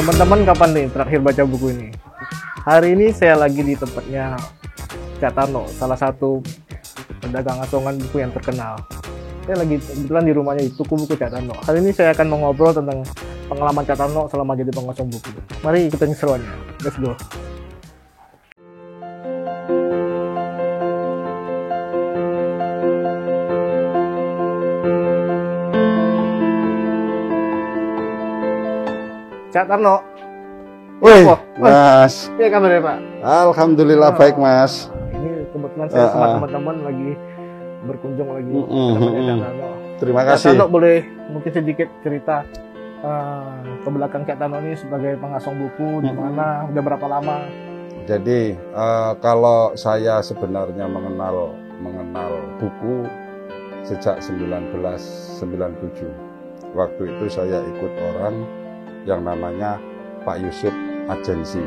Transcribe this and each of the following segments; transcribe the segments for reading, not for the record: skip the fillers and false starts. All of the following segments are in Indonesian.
Teman-teman, kapan nih terakhir baca buku ini? Hari ini saya lagi di tempatnya Cak Tarno, salah satu pedagang asongan buku yang terkenal. Saya lagi kebetulan di rumahnya di toko buku Cak Tarno. Hari ini saya akan mengobrol tentang pengalaman Cak Tarno selama jadi pengasong buku. Mari ikutin seruannya. Let's go. Cak Tarno. Wih, Mas. Iya kabarnya Pak? Alhamdulillah baik, Mas. Ini kebetulan saya sama teman-teman lagi berkunjung lagi ke tempatnya Cak Tarno. Terima Cak kasih. Tarno boleh mungkin sedikit cerita ke belakang Cak Tarno ini sebagai pengasong buku, di mana, udah berapa lama? Jadi kalau saya sebenarnya mengenal buku sejak 1997. Waktu itu saya ikut orang yang namanya Pak Yusuf Agensi.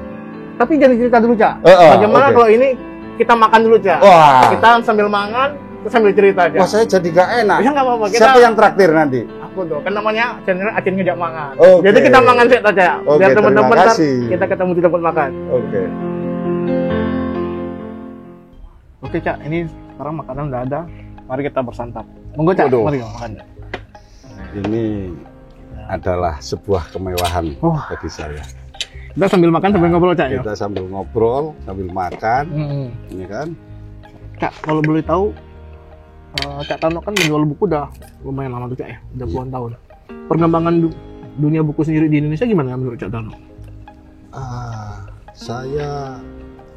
Tapi jangan cerita dulu Cak. Bagaimana kalau ini kita makan dulu Cak? Wah. Kita sambil makan, sambil cerita Cak. Wah, saya jadi gak enak. Ya nggak apa-apa. Siapa yang traktir nanti? Aku tuh, kan namanya channel Acin Ngejak Mangan. Oke. Jadi kita makan sih Cak. Oke, Biar teman-teman terima kasih. kita ketemu di tempat makan. Oke. Oke Cak, ini sekarang makanan udah ada. Mari kita bersantap. Monggo Cak, mari makan. Ini adalah sebuah kemewahan bagi saya. Kita sambil makan sambil ngobrol Cak ya. Kita sambil ngobrol, sambil makan, ini kan. Cak, kalau boleh tahu, Cak Tarno kan menjual buku udah lumayan lama tuh Cak ya, udah puluhan tahun. Perkembangan dunia buku sendiri di Indonesia gimana menurut Cak Tarno? Saya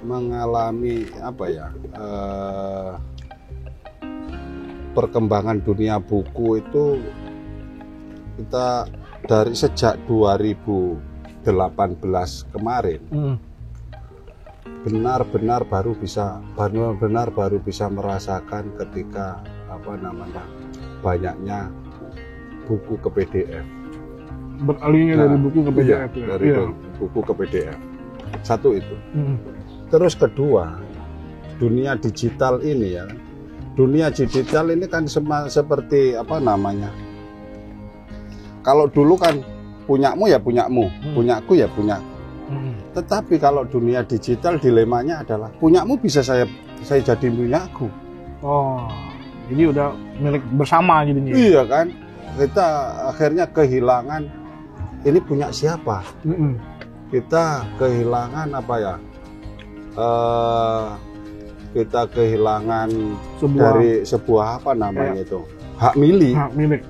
mengalami perkembangan dunia buku itu kita dari sejak 2018 kemarin benar-benar baru bisa merasakan ketika banyaknya buku ke PDF. Beralihnya dari buku ke PDF. Buku ke PDF. Satu itu. Terus kedua, dunia digital ini ya. Dunia digital ini kan seperti kalau dulu kan punyamu ya punyamu, punyaku ya punyaku. Tetapi kalau dunia digital dilemanya adalah punyamu bisa saya jadi punyaku. Oh, jadi udah milik bersama jadinya. Iya kan? Kita akhirnya kehilangan ini punya siapa? Kita kehilangan kita kehilangan dari sebuah itu hak milik. Hak milik.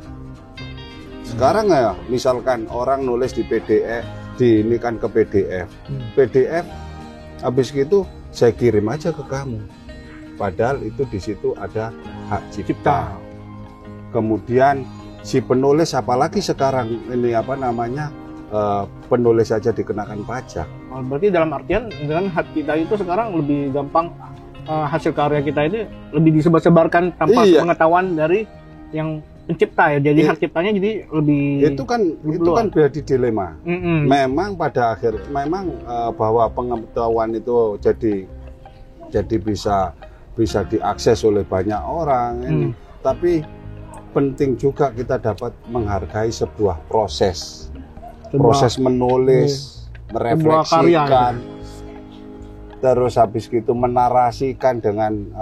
Sekarang ya, misalkan orang nulis di PDF, diinikan ke PDF. PDF, habis gitu saya kirim aja ke kamu. Padahal itu di situ ada hak cipta. Kemudian si penulis, apalagi sekarang ini penulis saja dikenakan pajak. Oh, berarti dalam artian dengan hak kita itu sekarang lebih gampang, hasil karya kita ini lebih disebar-sebarkan tanpa pengetahuan dari yang pencipta ya, jadi hak ciptanya jadi lebih itu kan berarti dilema. Memang pada akhir bahwa pengetahuan itu jadi bisa diakses oleh banyak orang ini. Tapi penting juga kita dapat menghargai sebuah proses menulis, merefleksikan, terus habis gitu menarasikan dengan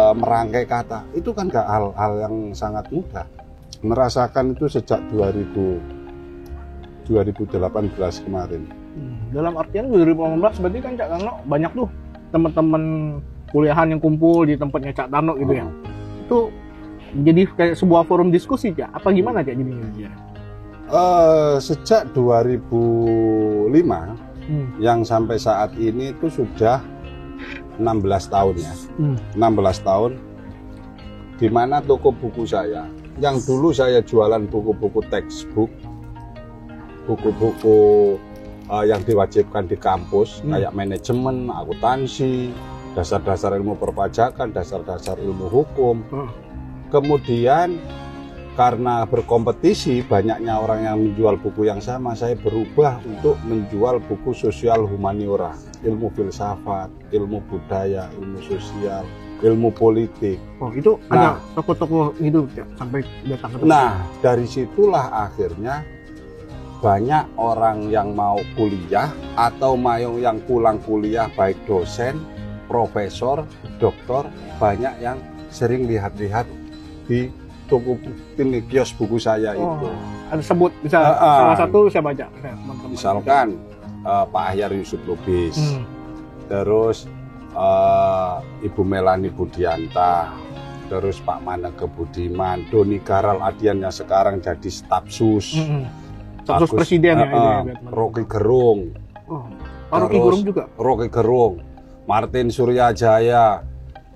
merangkai kata. Itu kan gak hal yang sangat mudah. Merasakan itu sejak 2018 kemarin. Dalam artian 2018 berarti kan Cak Tarno banyak tuh teman-teman kuliahan yang kumpul di tempatnya Cak Tarno gitu ya. Itu jadi kayak sebuah forum diskusi Cak. Apa gimana Cak jadinya? Sejak 2005 yang sampai saat ini itu sudah 16 tahun ya. 16 tahun di mana toko buku saya yang dulu saya jualan buku-buku textbook, buku-buku yang diwajibkan di kampus kayak manajemen, akuntansi, dasar-dasar ilmu perpajakan, dasar-dasar ilmu hukum. Kemudian karena berkompetisi banyaknya orang yang menjual buku yang sama, saya berubah untuk menjual buku sosial humaniora, ilmu filsafat, ilmu budaya, ilmu sosial, ilmu politik. Oh, itu ada toko-toko itu sampai datang ke tempat. Nah, dari situlah akhirnya banyak orang yang mau kuliah atau mau yang pulang kuliah, baik dosen, profesor, doktor, banyak yang sering lihat-lihat di toko ini, kios buku saya itu. Ada sebut bisa salah satu saya baca. Misalkan Pak Ahyar Yusuf Lubis, terus Ibu Melani Budianta, terus Pak Manege Budiman, Doni Garal Adian yang sekarang jadi staf sus. Staf sus presiden ya. Rocky Gerung. Rocky Gerung juga. Rocky Gerung, Martin Suryajaya,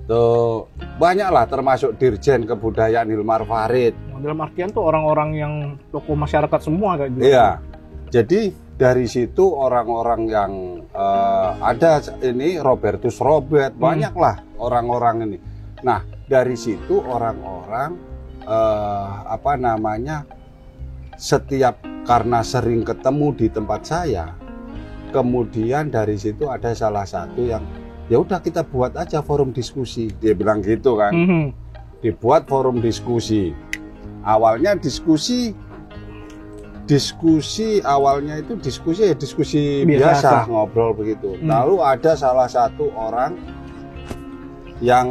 tuh banyaklah, termasuk Dirjen Kebudayaan Hilmar Farid. Dalam artian tuh orang-orang yang tokoh masyarakat semua kayak gitu. Iya. Jadi dari situ orang-orang yang ada ini Robertus Robert, banyaklah orang-orang ini. Nah, dari situ orang-orang setiap karena sering ketemu di tempat saya, kemudian dari situ ada salah satu yang ya udah kita buat aja forum diskusi, dia bilang gitu kan. Dibuat forum diskusi. Awalnya diskusi awalnya itu diskusi biasa, ngobrol begitu. Lalu ada salah satu orang yang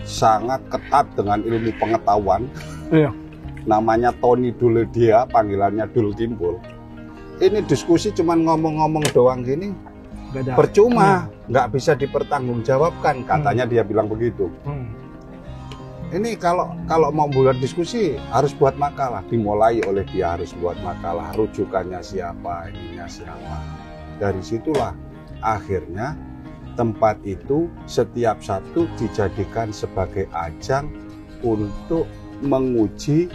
sangat ketat dengan ilmu pengetahuan. Namanya Tony Duledia, panggilannya Dul Kimpul. Ini diskusi cuman ngomong-ngomong doang gini, percuma, nggak bisa dipertanggungjawabkan, katanya dia bilang begitu. Ini kalau mau buat diskusi harus buat makalah, dimulai oleh dia harus buat makalah, rujukannya siapa, ininya siapa. Dari situlah akhirnya tempat itu setiap Sabtu dijadikan sebagai ajang untuk menguji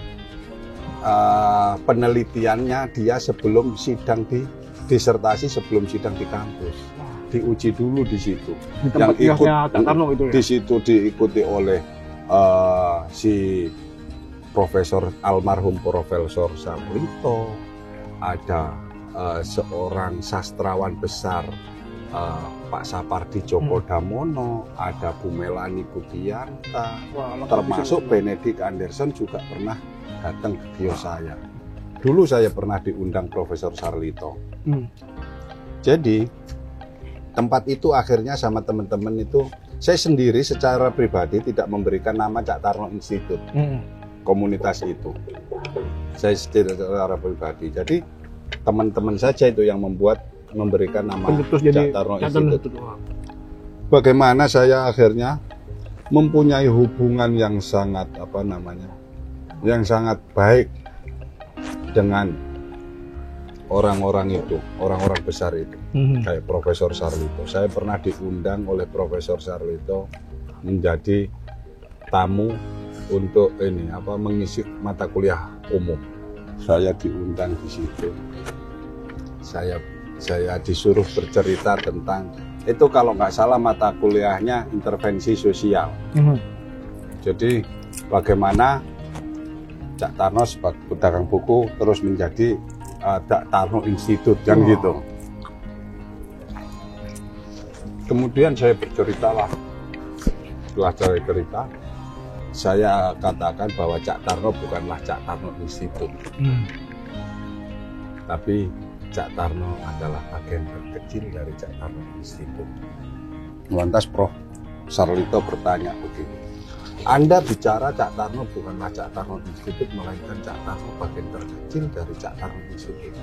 penelitiannya dia sebelum sidang di disertasi, sebelum sidang di kampus. Diuji dulu di situ. Di tempat yang ikut itu ya? Di situ diikuti oleh si Profesor almarhum Profesor Sarlito, ada seorang sastrawan besar Pak Sapardi Djoko Damono, ada Bu Melani Budianta, termasuk Benedict Anderson juga pernah datang ke kios saya. Dulu saya pernah diundang Profesor Sarlito. Jadi tempat itu akhirnya sama teman-teman itu, saya sendiri secara pribadi tidak memberikan nama Cak Tarno Institute, komunitas itu. Saya secara pribadi. Jadi teman-teman saja itu yang memberikan nama Cak Tarno Institute. Bagaimana saya akhirnya mempunyai hubungan yang sangat yang sangat baik dengan orang-orang itu, orang-orang besar itu, kayak Profesor Sarlito. Saya pernah diundang oleh Profesor Sarlito menjadi tamu untuk mengisi mata kuliah umum. Saya diundang di situ. Saya disuruh bercerita tentang itu, kalau nggak salah mata kuliahnya intervensi sosial. Jadi bagaimana Cak Tarno sebagai pedagang buku terus menjadi Cak Tarno Institute kan gitu. Kemudian saya berceritalah, setelah saya cerita, saya katakan bahwa Cak Tarno bukanlah Cak Tarno Institute, tapi Cak Tarno adalah bagian terkecil dari Cak Tarno Institute. Lantas Prof. Sarlito bertanya begini, Anda bicara Cak Tarno bukanlah Cak Tarno Institute, melainkan Cak Tarno bagian terkecil dari Cak Tarno Institute.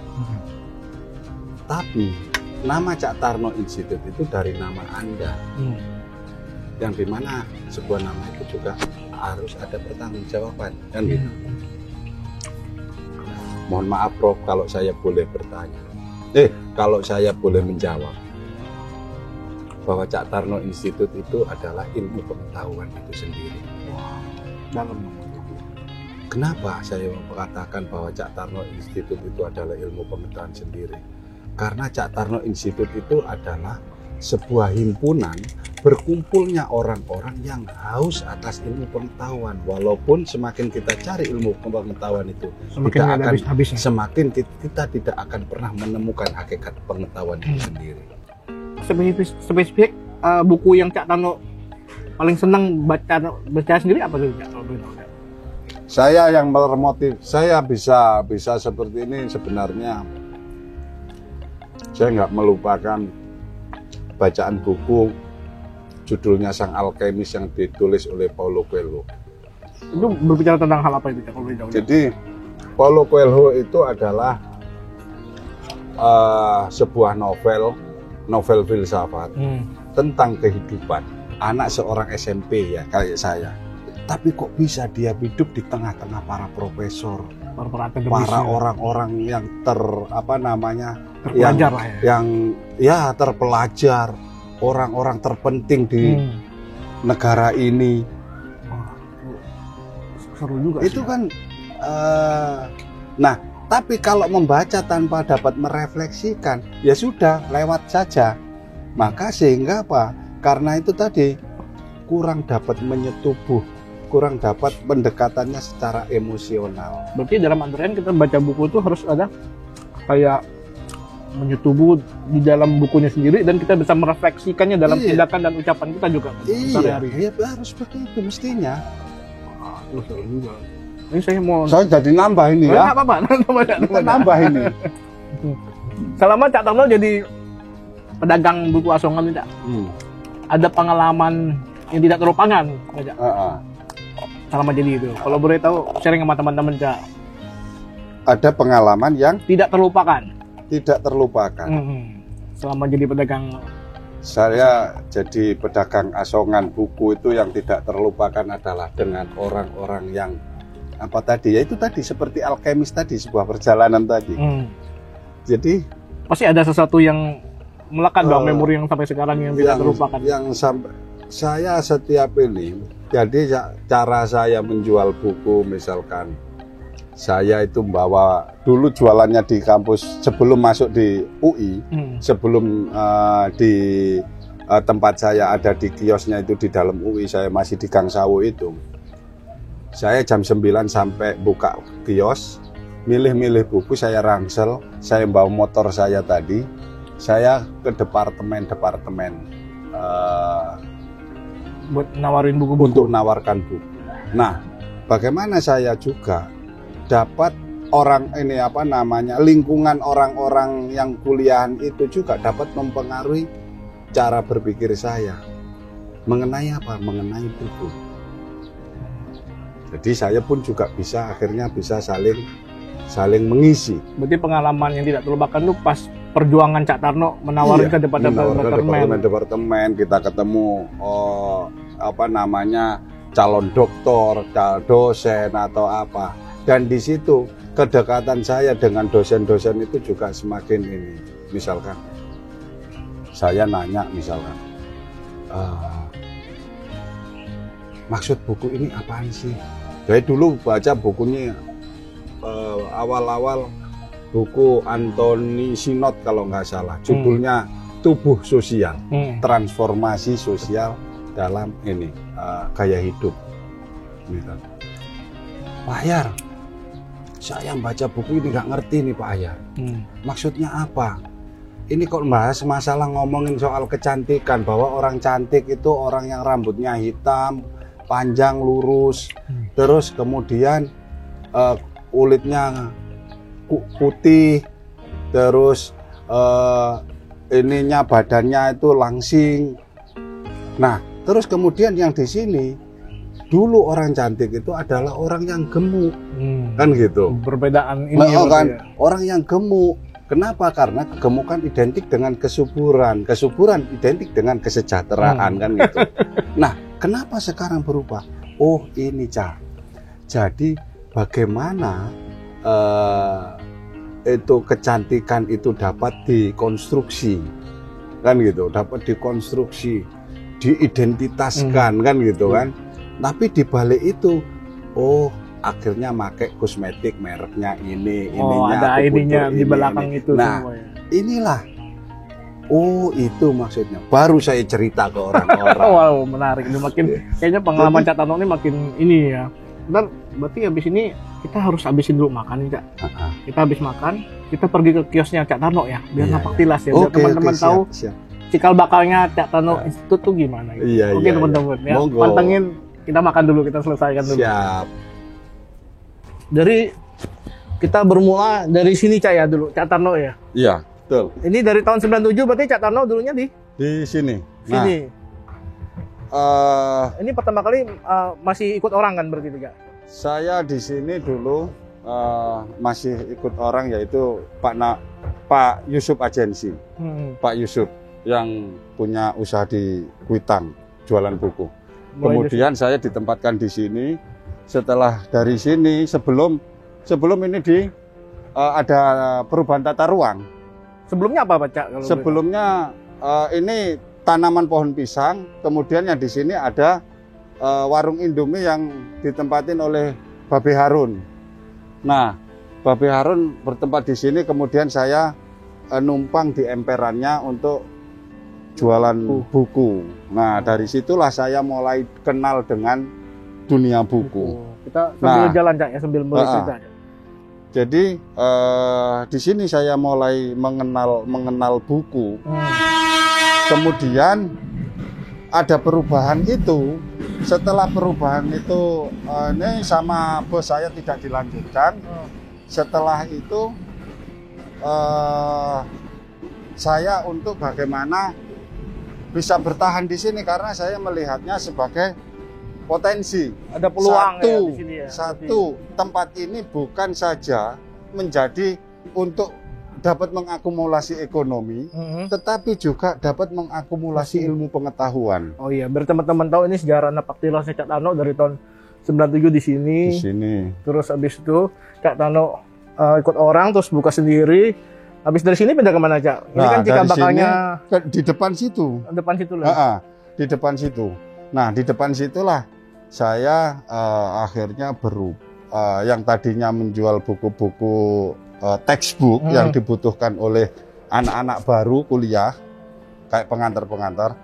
Tapi nama Cak Tarno Institute itu dari nama Anda, yang dimana sebuah nama itu juga harus ada pertanggungjawaban, kan gitu. Mohon maaf Prof, kalau saya boleh bertanya, kalau saya boleh menjawab bahwa Cak Tarno Institute itu adalah ilmu pengetahuan itu sendiri. Dalam. Kenapa saya mengatakan bahwa Cak Tarno Institute itu adalah ilmu pengetahuan sendiri? Karena Cak Tarno Institute itu adalah sebuah himpunan berkumpulnya orang-orang yang haus atas ilmu pengetahuan. Walaupun semakin kita cari ilmu pengetahuan itu, semakin kita tidak akan pernah menemukan hakikat pengetahuan itu sendiri. Spesifik buku yang Cak Tarno paling senang baca sendiri apa tuh? Saya yang termotiv, saya bisa seperti ini sebenarnya. Saya nggak melupakan bacaan buku judulnya Sang Alkemis yang ditulis oleh Paulo Coelho. Itu berbicara tentang hal apa itu, Cak? Kalau boleh jauh? Jadi Paulo Coelho itu adalah sebuah novel filsafat tentang kehidupan anak seorang SMP ya kayak saya. Tapi kok bisa dia hidup di tengah-tengah para profesor, para orang-orang yang terpelajar lah ya. Yang ya terpelajar, orang-orang terpenting di negara ini. Seru juga itu sih, kan nah, tapi kalau membaca tanpa dapat merefleksikan, ya sudah lewat saja. Maka sehingga apa? Karena itu tadi kurang dapat menyetubuh, kurang dapat pendekatannya secara emosional. Berarti dalam artian kita baca buku itu harus ada kayak menyetubuh di dalam bukunya sendiri dan kita bisa merefleksikannya dalam tindakan dan ucapan kita juga. Iya, harus begitu mestinya. Terus juga. Ini saya jadi nambah ini ya. Nggak apa-apa, nambah ini. Selama Cak Tarno jadi pedagang buku asongan tidak? Ada pengalaman yang tidak terlupakan, Cak? Selama jadi itu. Kalau boleh tahu, sharing sama teman-teman, Cak. Ada pengalaman yang tidak terlupakan. Tidak terlupakan. Selama jadi pedagang. Saya jadi pedagang asongan buku itu yang tidak terlupakan adalah dengan orang-orang yang apa tadi? Ya itu tadi seperti alkemis tadi, sebuah perjalanan tadi. Jadi pasti ada sesuatu yang melekat dalam memori yang sampai sekarang yang tidak terlupakan. Yang sampai saya setiap ini, jadi cara saya menjual buku misalkan saya itu bawa dulu jualannya di kampus sebelum masuk di UI, sebelum di tempat saya ada di kiosnya itu di dalam UI, saya masih di Gang Sawu itu. Saya jam 9 sampai buka kios, milih-milih buku, saya rangsel, saya bawa motor saya tadi, saya ke departemen buat nawarin buku-buku. Untuk nawarkan buku. Nah, bagaimana saya juga dapat orang ini lingkungan orang-orang yang kuliahan itu juga dapat mempengaruhi cara berpikir saya mengenai apa? Mengenai buku. Jadi saya pun juga akhirnya bisa saling mengisi. Berarti pengalaman yang tidak terlupakan itu pas perjuangan Cak Tarno menawarkan ke departemen, kita ketemu calon doktor, dosen atau apa. Dan di situ kedekatan saya dengan dosen-dosen itu juga semakin ini. Misalkan saya nanya maksud buku ini apaan sih? Jadi dulu baca bukunya awal-awal buku Anthony Sinot kalau nggak salah, judulnya Tubuh Sosial, Transformasi Sosial dalam ini gaya hidup. Pak Ayar, saya baca buku ini nggak ngerti nih Pak Ayar, maksudnya apa? Ini kok bahas masalah ngomongin soal kecantikan, bahwa orang cantik itu orang yang rambutnya hitam, panjang, lurus, terus kemudian kulitnya putih, terus badannya itu langsing. Nah, terus kemudian yang di sini dulu orang cantik itu adalah orang yang gemuk, kan gitu. Perbedaan ini kan ya? Orang yang gemuk. Kenapa? Karena kegemukan identik dengan kesuburan, kesuburan identik dengan kesejahteraan, kan gitu. Nah, kenapa sekarang berubah? Oh, ini Cak. Jadi bagaimana itu kecantikan itu dapat dikonstruksi, kan gitu, dapat dikonstruksi, diidentitaskan, kan gitu kan. Tapi di balik itu, akhirnya pakai kosmetik mereknya ininya, ada ininya di belakang ini. itu. Nah, semua ya. Inilah. Itu maksudnya. Baru saya cerita ke orang-orang. Wow, menarik. Ini makin kayaknya pengalaman Cak Tarno ini makin ini ya. Dan berarti habis ini kita harus habisin dulu makan nih, Cak. Kita habis makan, kita pergi ke kiosnya Cak Tarno ya, biar napak tilas ya, biar teman-teman tahu cikal bakalnya Cak Tarno Institute tuh gimana gitu. Oke teman-teman ya. Pantengin, kita makan dulu, kita selesaikan dulu. Siap. Dari kita bermula dari sini Cak ya dulu, Cak Tarno ya. Iya, betul. Ini dari tahun 97 berarti Cak Tarno dulunya di Sini. sini. Nah, Ini pertama kali masih ikut orang kan berarti Cak? saya di sini dulu masih ikut orang, yaitu Pak Yusuf Agensi. Pak Yusuf yang punya usaha di Kuitang, jualan buku. Kemudian saya ditempatkan di sini. Setelah dari sini, sebelum ini ada perubahan tata ruang. Sebelumnya apa Pak Cak? Kalau Sebelumnya ini tanaman pohon pisang. Kemudian yang di sini ada warung Indomie yang ditempatin oleh Babe Harun. Nah, Babe Harun bertempat di sini. Kemudian saya numpang di emperannya untuk jualan buku. Nah, dari situlah saya mulai kenal dengan dunia buku. Kita sambil jalan Cak ya, sambil cerita. Jadi di sini saya mulai mengenal buku. Kemudian ada perubahan itu. Setelah perubahan itu ini sama bos saya tidak dilanjutkan. Setelah itu saya untuk bagaimana bisa bertahan di sini, karena saya melihatnya sebagai potensi. Ada peluang ya di sini ya. Satu, tempat ini bukan saja menjadi untuk dapat mengakumulasi ekonomi, tetapi juga dapat mengakumulasi ilmu pengetahuan. Oh iya, biar teman-teman tahu ini sejarah Napaktilas Cak Tarno dari tahun 97 di sini. Di sini. Terus habis itu Cak Tarno ikut orang, terus buka sendiri. Habis dari sini pindah kemana Cak? Ini kan cikal bakalnya di depan situ. Depan situ lah. Di depan situ. Nah, di depan situlah saya akhirnya yang tadinya menjual buku-buku textbook yang dibutuhkan oleh anak-anak baru kuliah, kayak pengantar-pengantar.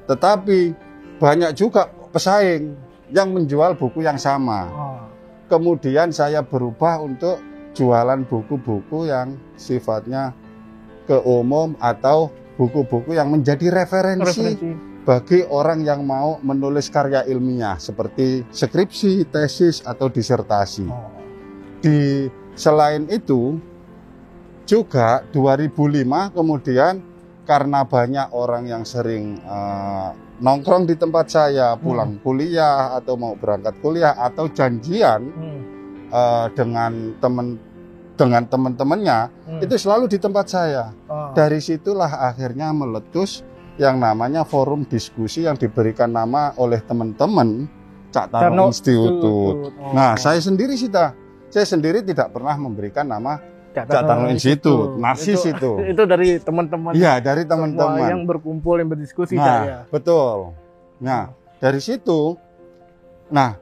Tetapi banyak juga pesaing yang menjual buku yang sama. Kemudian saya berubah untuk jualan buku-buku yang sifatnya ke umum atau buku-buku yang menjadi referensi bagi orang yang mau menulis karya ilmiah seperti skripsi, tesis, atau disertasi. Selain itu juga 2005 kemudian karena banyak orang yang sering nongkrong di tempat saya, pulang kuliah atau mau berangkat kuliah atau janjian dengan teman-temannya, itu selalu di tempat saya. Dari situlah akhirnya meletus yang namanya forum diskusi yang diberikan nama oleh teman-teman Cak Tarno Institute. Nah, saya sendiri tidak pernah memberikan nama Cak Tarno Institute. Narsis itu. Itu dari teman-teman. Iya, dari teman-teman yang berkumpul, yang berdiskusi. Nah, betul. Nah, dari situ,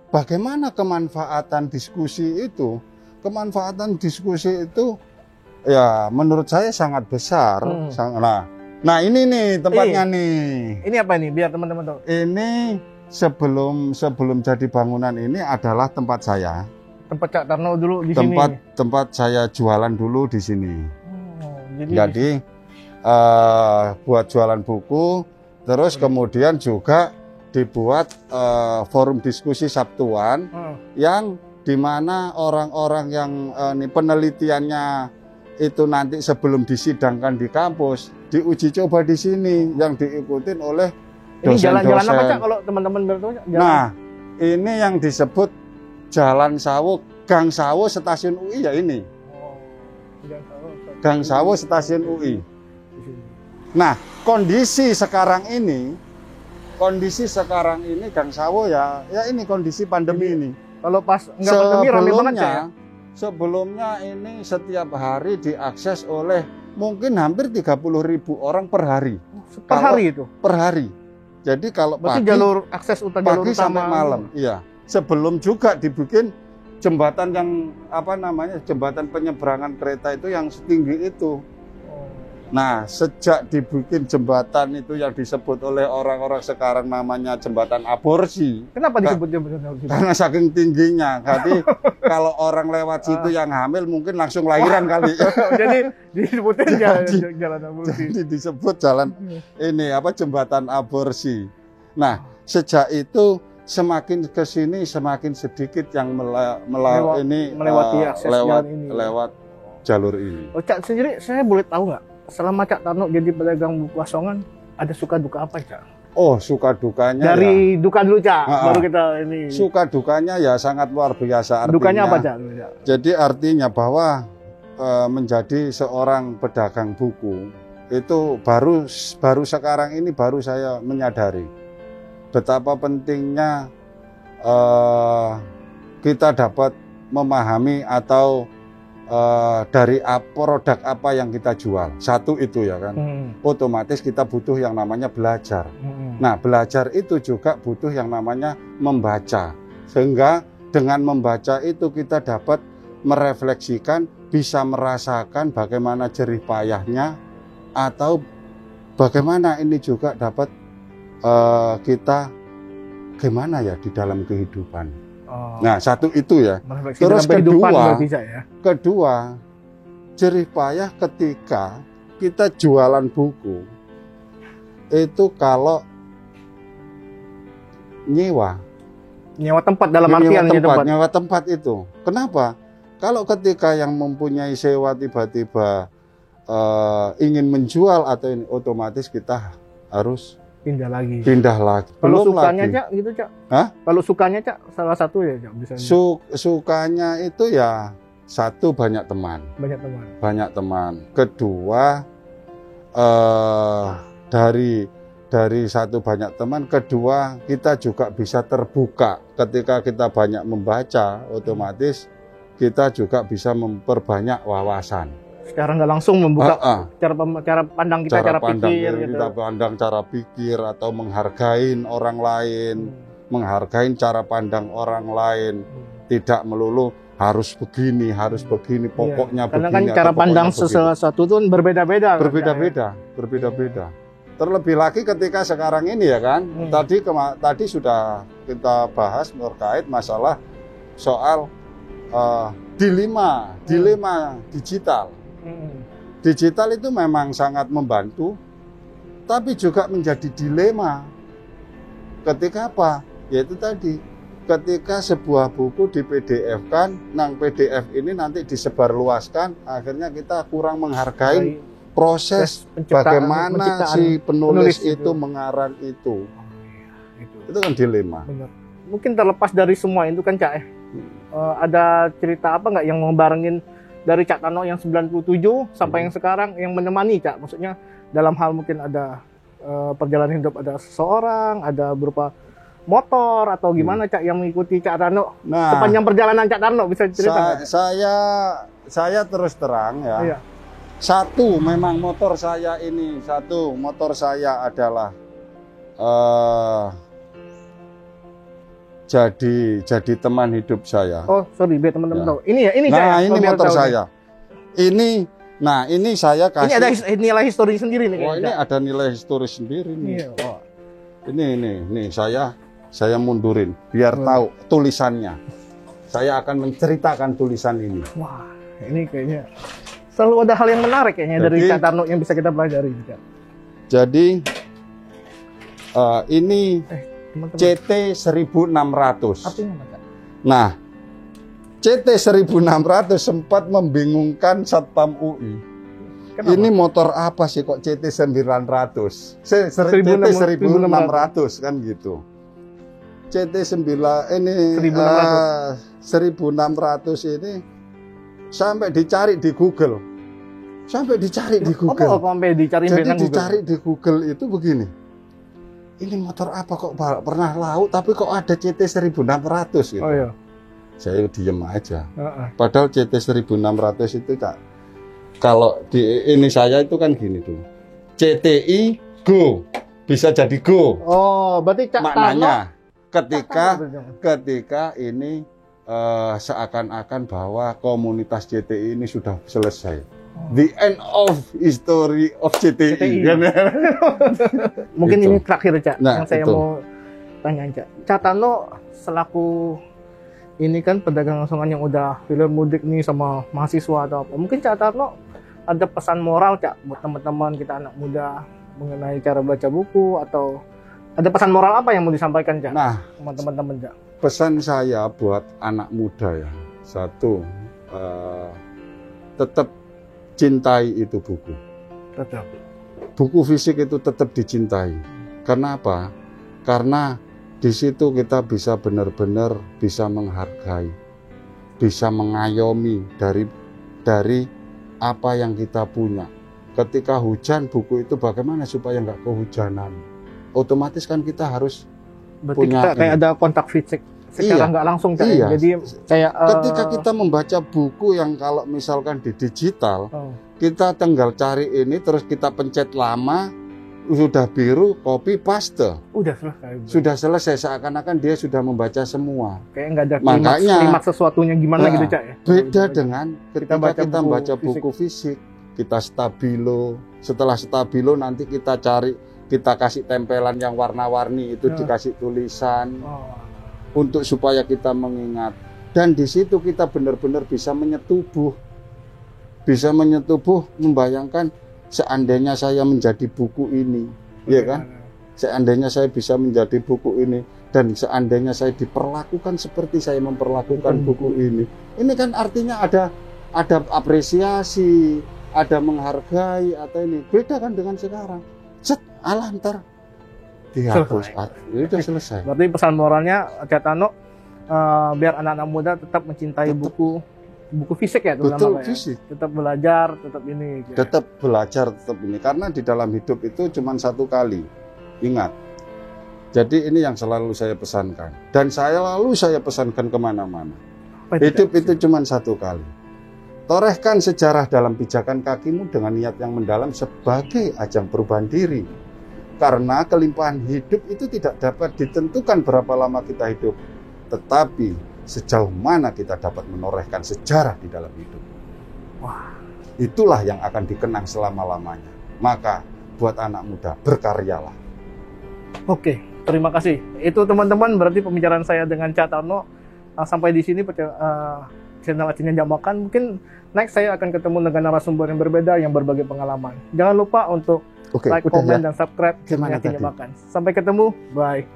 bagaimana kemanfaatan diskusi itu? Kemanfaatan diskusi itu, ya menurut saya sangat besar. Nah ini nih tempatnya nih. Ini apa nih? Biar teman-teman tahu. Ini sebelum jadi bangunan ini adalah tempat saya. Tempat Cak Tarno dulu di sini. Tempat saya jualan dulu di sini. Jadi buat jualan buku, terus kemudian juga dibuat forum diskusi Sabtuan yang dimana orang-orang yang penelitiannya itu nanti sebelum disidangkan di kampus diuji coba di sini, yang diikutin oleh dosen-dosen. Ini jalan-jalan apa Cak kalau teman-teman bertemu? Nah, ini yang disebut Jalan Sawo, Gang Sawo Stasiun UI ya ini. Gang Sawo Stasiun UI. Nah, kondisi sekarang ini Gang Sawo ya ini kondisi pandemi ini. Kalau pas nggak pandemi rame banget ya. Sebelumnya ini setiap hari diakses oleh mungkin hampir 30.000 orang per hari. Per hari itu? Per hari. Jadi kalau pagi, jalur akses utama pagi sampai malam. Iya. Sebelum juga dibikin jembatan yang jembatan penyeberangan kereta itu yang setinggi itu. Nah, sejak dibikin jembatan itu yang disebut oleh orang-orang sekarang namanya jembatan aborsi. Kenapa disebut jembatan aborsi? Karena saking tingginya. Jadi kalau orang lewat situ yang hamil mungkin langsung lahiran kali. Jadi disebutnya jalan aborsi. Jadi disebut jalan jembatan aborsi. Nah, sejak itu semakin ke sini semakin sedikit yang melewati akses jalan ini. lewat jalur ini. Oh, Cak sendiri saya boleh tahu nggak, selama Cak Tarno jadi pedagang buku asongan, ada suka duka apa, Cak? Oh, suka dukanya Dari duka dulu, Cak, baru kita ini. Suka dukanya ya sangat luar biasa. Artinya, dukanya apa, Cak? Jadi artinya bahwa menjadi seorang pedagang buku itu baru sekarang ini baru saya menyadari betapa pentingnya kita dapat memahami atau dari produk apa yang kita jual. Satu itu ya kan. Otomatis kita butuh yang namanya belajar. Nah, belajar itu juga butuh yang namanya membaca. Sehingga dengan membaca itu kita dapat merefleksikan, bisa merasakan bagaimana jerih payahnya, atau bagaimana ini juga dapat kita gimana ya di dalam kehidupan. Nah, satu itu ya. Terus kedua, jerih payah ketika kita jualan buku itu kalau nyewa tempat dalam artian nyewa tempat itu. Kenapa? Kalau ketika yang mempunyai sewa tiba-tiba ingin menjual atau ini, otomatis kita harus pindah lagi. Kalau sukanya, Cak, gitu, Cak? Hah? Kalau sukanya, Cak, salah satu ya, Cak, bisa. Sukanya itu ya satu, banyak teman. Banyak teman. Kedua, dari satu banyak teman. Kedua, kita juga bisa terbuka. Ketika kita banyak membaca, otomatis kita juga bisa memperbanyak wawasan. Secara nggak langsung membuka cara pandang kita, cara pikir gitu. Kita pandang cara pikir atau menghargai orang lain, menghargai cara pandang orang lain, tidak melulu harus begini, pokoknya karena begini. Karena kan cara pandang sesuatu itu berbeda-beda. Berbeda-beda. Terlebih lagi ketika sekarang ini ya kan, tadi sudah kita bahas terkait masalah soal dilema digital. Digital itu memang sangat membantu, tapi juga menjadi dilema. Ketika apa? Yaitu tadi, ketika sebuah buku di PDF kan, PDF ini nanti disebarluaskan, akhirnya kita kurang menghargai proses bagaimana si penulis itu mengarang itu. Itu kan dilema. Benar. Mungkin terlepas dari semua itu kan, Cak, ada cerita apa nggak yang ngebarengin dari Cak Tarno yang 97 sampai yang sekarang yang menemani, Cak? Maksudnya dalam hal mungkin ada perjalanan hidup, ada seseorang, ada berupa motor atau gimana, Cak, yang mengikuti Cak Tarno sepanjang perjalanan Cak Tarno, bisa cerita? Saya terus terang ya. Iya. Satu motor saya adalah jadi teman hidup saya. Oh, sorry, biar teman-teman tahu. Ini ya, ini ini motor saya. Ini saya kasih. Ini ada nilai histori sendiri nih. Oh, ini ada nilai histori sendiri nih. Iya. Oh. Ini saya mundurin biar tahu tulisannya. Saya akan menceritakan tulisan ini. Wah, ini kayaknya selalu ada hal yang menarik kayaknya dari Cak Tarno yang bisa kita pelajari. Jadi ini CT 1600. Artinya apa? Nah, CT 1600 sempat membingungkan Satpam UI. Kenapa? Ini motor apa sih kok CT 900? CT 1600 kan gitu. CT 1600 ini sampai dicari di Google. Jadi dicari di Google itu begini. Ini motor apa kok pernah laut tapi kok ada CT 1600 gitu. Oh iya. Saya diem aja. Padahal CT 1600 itu, Cak, kalau di ini saya itu kan gini tuh. CTI Go. Bisa jadi Go. Oh, berarti Cak maknanya ketika ini seakan-akan bahwa komunitas CTI ini sudah selesai. The end of history of CTI. Mungkin gitu. Ini terakhir, Cak, yang saya mau tanya, Cak. Cak Tarno selaku ini kan pedagang asongan yang udah film mudik nih sama mahasiswa atau apa. Mungkin Cak Tarno ada pesan moral, Cak, buat teman-teman kita anak muda mengenai cara baca buku atau Ada pesan moral apa yang mau disampaikan, Cak? Nah, Sama teman-teman, Cak? pesan saya buat anak muda ya, satu, tetap cintai itu buku. Tetap. Buku fisik itu tetap dicintai. Karena apa? Karena di situ kita bisa benar-benar bisa menghargai, bisa mengayomi dari apa yang kita punya. Ketika hujan, buku itu bagaimana supaya nggak kehujanan? Otomatis kan kita harus Berarti punya kita kayak ini. ada kontak fisik secara Iya. nggak langsung, Cak. Iya. Jadi kayak Ketika kita membaca buku yang kalau misalkan di digital, kita tinggal cari ini, terus kita pencet lama, sudah biru, copy, paste. udah selesai. Sudah selesai, seakan-akan dia sudah membaca semua. Kayak nggak ada Makanya, klimaks sesuatunya gimana Nah, gitu, Cak, ya? Beda dengan ketika baca kita buku baca fisik. buku fisik. Kita stabilo, setelah stabilo nanti kita cari, kita kasih tempelan yang warna-warni, itu dikasih tulisan untuk supaya kita mengingat. Dan di situ kita benar-benar bisa menyetubuh, membayangkan seandainya saya menjadi buku ini, ya kan? Seandainya saya bisa menjadi buku ini, dan seandainya saya diperlakukan seperti saya memperlakukan buku ini kan artinya ada apresiasi, ada menghargai, atau ini beda kan dengan sekarang. Ntar dihapus, udah selesai. Berarti pesan moralnya, Cak Tano, biar anak-anak muda tetap mencintai buku fisik ya, Betul, ya. fisik. Tetap belajar, tetap ini. Tetap belajar, tetap ini. Karena di dalam hidup itu cuma satu kali. Ingat. Jadi ini yang selalu saya pesankan. Dan saya pesankan kemana-mana. Hidup itu cuma satu kali. Torehkan sejarah dalam pijakan kakimu dengan niat yang mendalam sebagai ajang perubahan diri. Karena kelimpahan hidup itu tidak dapat ditentukan berapa lama kita hidup, tetapi sejauh mana kita dapat menorehkan sejarah di dalam hidup. Wah, itulah yang akan dikenang selama-lamanya. Maka buat anak muda, berkaryalah. Oke, terima kasih. Itu teman-teman, berarti pembicaraan saya dengan Cak Tano sampai di sini channel Acehnya Jamakan. Mungkin next saya akan ketemu dengan narasumber yang berbeda yang berbagi pengalaman. Jangan lupa untuk like, komen, dan subscribe channel Acehnya Jamakan. Sampai ketemu, bye.